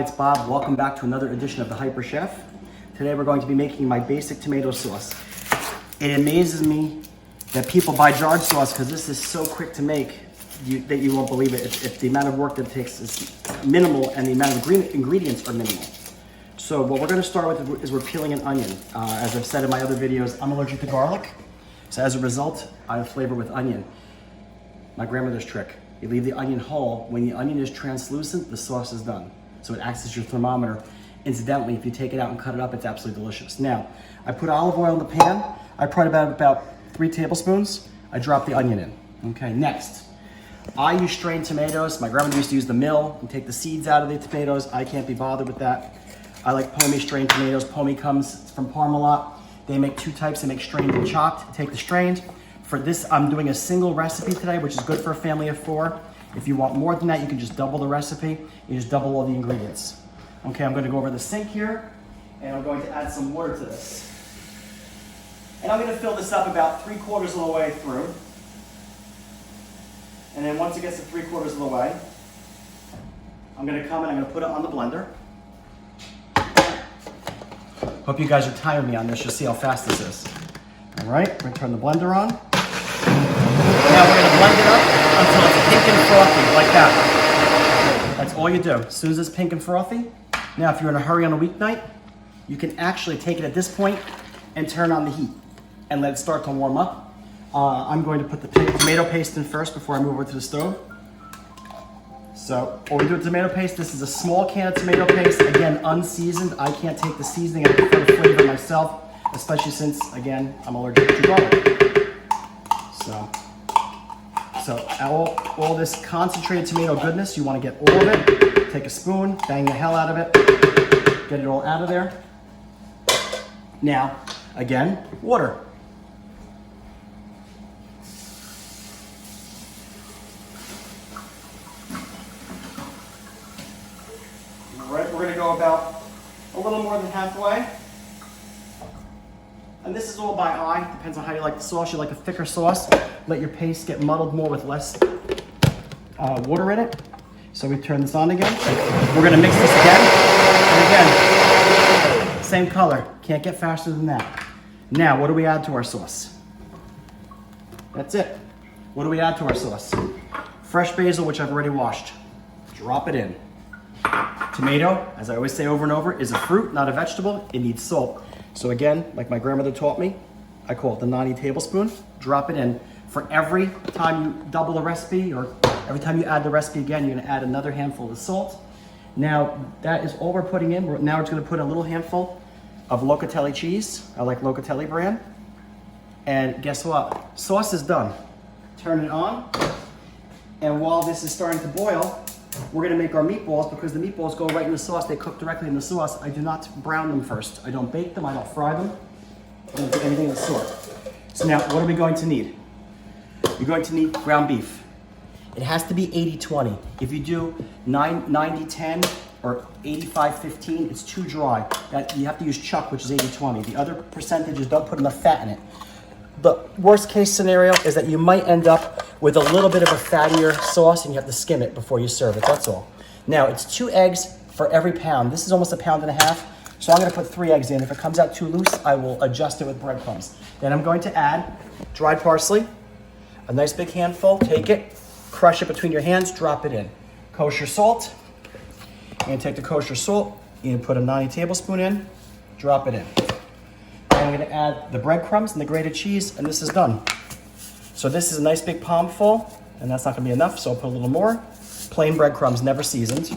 it's Bob. Welcome back to another edition of the Hyper Chef. Today we're going to be making my basic tomato sauce. It amazes me that people buy jarred sauce because this is so quick to make that you won't believe it. If the amount of work that it takes is minimal and the amount of ingredients are minimal. So what we're going to start with is we're peeling an onion. As I've said in my other videos, I'm allergic to garlic. So as a result, I flavor with onion. My grandmother's trick. You leave the onion whole. When the onion is translucent, the sauce is done. So it acts as your thermometer. Incidentally, if you take it out and cut it up, it's absolutely delicious. Now, I put olive oil in the pan. I put about 3 tablespoons. I drop the onion in. Okay, next. I use strained tomatoes. My grandmother used to use the mill and take the seeds out of the tomatoes. I can't be bothered with that. I like Pomi strained tomatoes. Pomi comes from Parmalat. They make 2 types. They make strained and chopped. Take the strained. For this, I'm doing a single recipe today, which is good for a family of 4. If you want more than that, you can just double the recipe. You just double all the ingredients. Okay, I'm going to go over the sink here, and I'm going to add some water to this. And I'm going to fill this up about 3/4 of the way through. And then once it gets to 3/4 of the way, I'm going to come and I'm going to put it on the blender. Hope you guys are timing me on this. You'll see how fast this is. All right, we're going to turn the blender on. Now we're going to blend it up until it's pink and frothy, like that. That's all you do. As soon as it's pink and frothy. Now, if you're in a hurry on a weeknight, you can actually take it at this point and turn on the heat and let it start to warm up. I'm going to put the tomato paste in first before I move over to the stove. So, what we do with tomato paste, this is a small can of tomato paste, again, unseasoned. I can't take the seasoning, I prefer the flavor myself, especially since, again, I'm allergic to garlic. So all this concentrated tomato goodness, you want to get all of it. Take a spoon, bang the hell out of it, get it all out of there. Now, again, water. All right, we're going to go about a little more than halfway. And this is all by eye, depends on how you like the sauce. You like a thicker sauce, let your paste get muddled more with less water in it. So we turn this on again. We're gonna mix this again, and again, same color. Can't get faster than that. Now, what do we add to our sauce? That's it. What do we add to our sauce? Fresh basil, which I've already washed. Drop it in. Tomato, as I always say over and over, is a fruit, not a vegetable. It needs salt. So again, like my grandmother taught me, I call it the nani tablespoon. Drop it in. For every time you double the recipe, or every time you add the recipe again, you're gonna add another handful of salt. Now, that is all we're putting in. Now we're just gonna put a little handful of locatelli cheese. I like locatelli brand. And guess what? Sauce is done. Turn it on. And while this is starting to boil, we're gonna make our meatballs, because the meatballs go right in the sauce. They cook directly in the sauce. I do not brown them first. I don't bake them, I don't fry them. I don't do anything of the sort. So now, what are we going to need? You're going to need ground beef. It has to be 80-20. If you do 90-10 or 85-15, it's too dry. You have to use chuck, which is 80-20. The other percentages, don't put enough fat in it. The worst case scenario is that you might end up with a little bit of a fattier sauce and you have to skim it before you serve it, that's all. Now, it's 2 eggs for every pound. This is almost 1.5 pounds. So I'm gonna put 3 eggs in. If it comes out too loose, I will adjust it with breadcrumbs. Then I'm going to add dried parsley, a nice big handful. Take it, crush it between your hands, drop it in. Kosher salt. You're gonna take the kosher salt, you're gonna put a 90 tablespoon in, drop it in. I'm gonna add the breadcrumbs and the grated cheese, and this is done. So this is a nice big palm full, and that's not gonna be enough, so I'll put a little more. Plain breadcrumbs, never seasoned.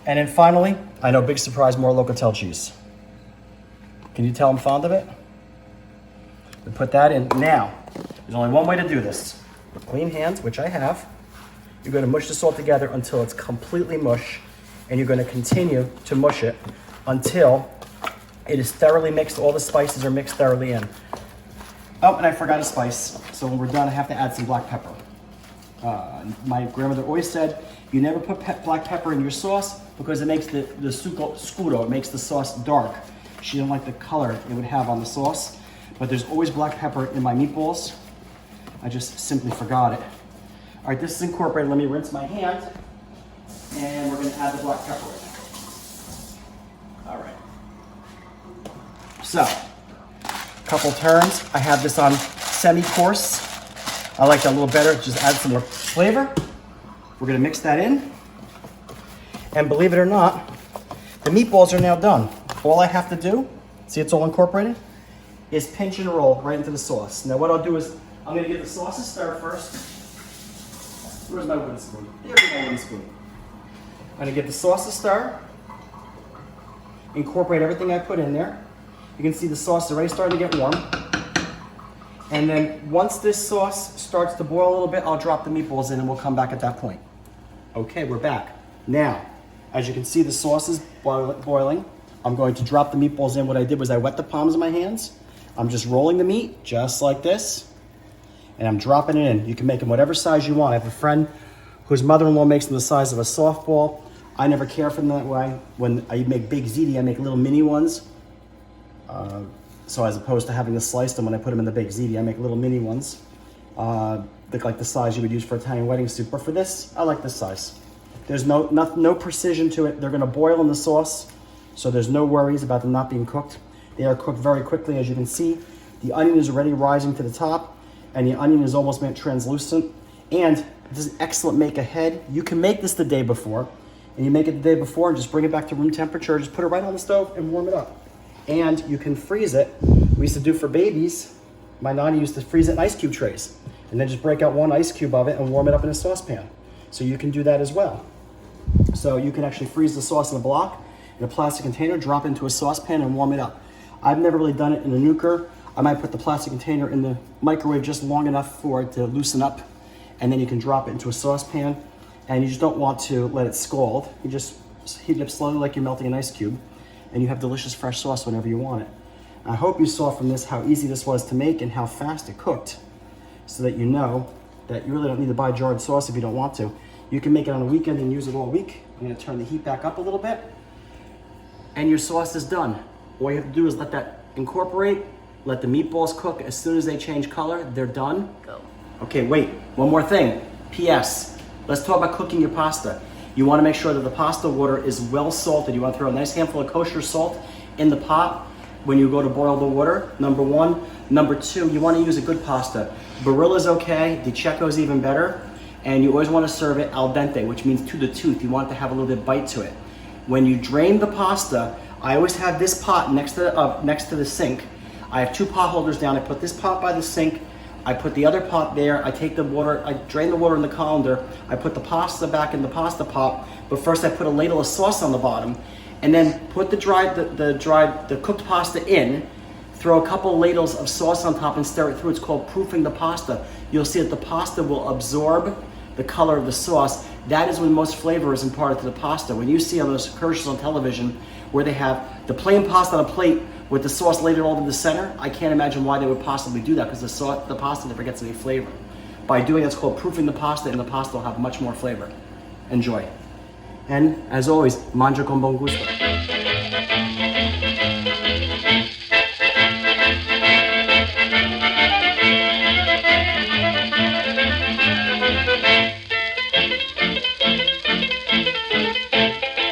And then finally, I know, big surprise, more locatelli cheese. Can you tell I'm fond of it? We put that in. Now, there's only one way to do this. With clean hands, which I have, you're gonna mush this all together until it's completely mush, and you're gonna continue to mush it until it is thoroughly mixed. All the spices are mixed thoroughly in. Oh, and I forgot a spice. So when we're done, I have to add some black pepper. My grandmother always said, you never put black pepper in your sauce because it makes the scuro, it makes the sauce dark. She didn't like the color it would have on the sauce, but there's always black pepper in my meatballs. I just simply forgot it. All right, this is incorporated. Let me rinse my hand, and we're gonna add the black pepper in. So, couple turns. I have this on semi-coarse. I like that a little better. It just adds some more flavor. We're gonna mix that in. And believe it or not, the meatballs are now done. All I have to do, see it's all incorporated, is pinch and roll right into the sauce. Now what I'll do is, I'm gonna get the sauce to stir first. Where's my wooden spoon? Here's my wooden spoon. I'm gonna get the sauce to stir, incorporate everything I put in there. You can see the sauce is already starting to get warm. And then once this sauce starts to boil a little bit, I'll drop the meatballs in and we'll come back at that point. Okay, we're back. Now, as you can see, the sauce is boiling. I'm going to drop the meatballs in. What I did was I wet the palms of my hands. I'm just rolling the meat, just like this. And I'm dropping it in. You can make them whatever size you want. I have a friend whose mother-in-law makes them the size of a softball. I never care for them that way. When I make big ziti, I make little mini ones. So as opposed to having to slice them when I put them in the big ziti, I make little mini ones. Look like the size you would use for Italian wedding soup. But for this, I like this size. There's no precision to it. They're gonna boil in the sauce, so there's no worries about them not being cooked. They are cooked very quickly, as you can see. The onion is already rising to the top, and the onion is almost made translucent. And this is an excellent make ahead. You can make this the day before, and you make it the day before and just bring it back to room temperature. Just put it right on the stove and warm it up. And you can freeze it. We used to do for babies. My nani used to freeze it in ice cube trays, and then just break out one ice cube of it and warm it up in a saucepan. So you can do that as well. So you can actually freeze the sauce in a block, in a plastic container, drop it into a saucepan and warm it up. I've never really done it in a nuker. I might put the plastic container in the microwave just long enough for it to loosen up, and then you can drop it into a saucepan, and you just don't want to let it scald. You just heat it up slowly like you're melting an ice cube, and you have delicious fresh sauce whenever you want it. I hope you saw from this how easy this was to make and how fast it cooked, so that you know that you really don't need to buy jarred sauce if you don't want to. You can make it on a weekend and use it all week. I'm gonna turn the heat back up a little bit, and your sauce is done. All you have to do is let that incorporate, let the meatballs cook. As soon as they change color, they're done. Go. Okay, wait, one more thing. P.S. Let's talk about cooking your pasta. You wanna make sure that the pasta water is well salted. You wanna throw a nice handful of kosher salt in the pot when you go to boil the water, number one. Number two, you wanna use a good pasta. Barilla's okay, Di Cecco's even better. And you always want to serve it al dente, which means to the tooth. You want it to have a little bit of bite to it. When you drain the pasta, I always have this pot next to the sink. I have two pot holders down. I put this pot by the sink. I put the other pot there. I take the water, I drain the water in the colander. I put the pasta back in the pasta pot. But first I put a ladle of sauce on the bottom, and then put the cooked pasta in. Throw a couple ladles of sauce on top and stir it through. It's called proofing the pasta. You'll see that the pasta will absorb the color of the sauce. That is when most flavor is imparted to the pasta. When you see on those commercials on television where they have the plain pasta on a plate with the sauce laid all in the center, I can't imagine why they would possibly do that, because the pasta never gets any flavor. By doing it, it's called proofing the pasta, and the pasta will have much more flavor. Enjoy. And as always, mangia con buon gusto.